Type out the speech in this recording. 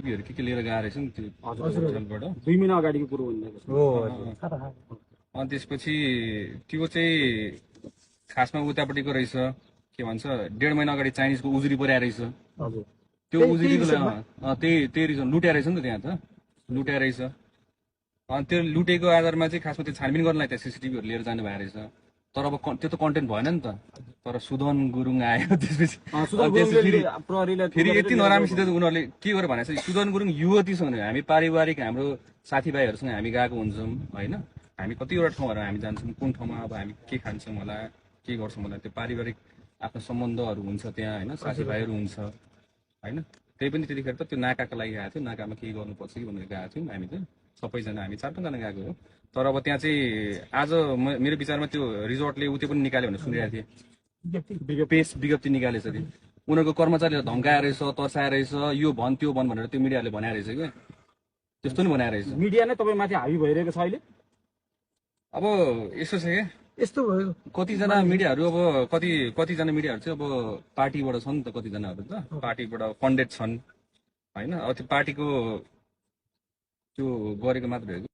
टिभीहरू के लिएर गएर रहेछ नि त्यो होटलबाट 2 महिना अगाडिको कुरो भन्नु अनि त्यसपछि त्यो चाहिँ खासमा उतापट्टिको रहेछ के भन्छ 1.5 महिना अगाडि चाइनिजको उजुरी परेको रहेछ हजुर त्यो उजुरीको त्यही रिजन लुट्या रहेछ नि त त्यहाँ त लुट्या रहेछ अनि त्यो लुटेको आधारमा चाहिँ खासमा त्यो छानबिन गर्नलाई त्यहाँ सिसिटिभीहरू लिएर जानु भएको रहेछ तर अब त्यो त कन्टेन्ट भएन नि त तर सुदन गुरुङ आयो त्यसपछि फेरि यति नराम्रोसित उनीहरूले के गरेर भनेको छ सुदन गुरुङ युवतीसँग हामी पारिवारिक हाम्रो साथीभाइहरूसँग हामी गएको हुन्छौँ होइन हामी कतिवटा ठाउँहरू हामी जान्छौँ कुन ठाउँमा अब हामी के खान्छौँ होला के गर्छौँ होला त्यो पारिवारिक आफ्नो सम्बन्धहरू हुन्छ त्यहाँ होइन साथीभाइहरू हुन्छ होइन त्यही पनि त्यतिखेर त त्यो नाकाको लागि गएको थियो नाकामा के गर्नुपर्छ कि भनेर गएको थियौँ हामी त सबैजना हामी 4-5 जना गएको हो तर अब त्यहाँ चाहिँ आज मेरो विचारमा त्यो रिजोर्टले त्यो पनि निकाल्यो भनेर सुनिरहेको थिएँ विज्ञप्ति निकालेछ अरे उनीहरूको कर्मचारीलाई धम्काएर रहेछ तर्साएर रहेछ यो भन् त्यो भन् भनेर त्यो मिडियाले भनेर रहेछ क्या त्यस्तो नि बनाएर रहेछ मिडिया नै तपाईँ माथि हावी भइरहेको छ अहिले अब यस्तो छ क्या यस्तो भयो कतिजना मिडियाहरू अब कतिजना मिडियाहरू चाहिँ अब पार्टीबाट छन् नि त कतिजनाहरू त पार्टीबाट फन्डेड छन् होइन अब त्यो पार्टीको त्यो गरेको मात्र हो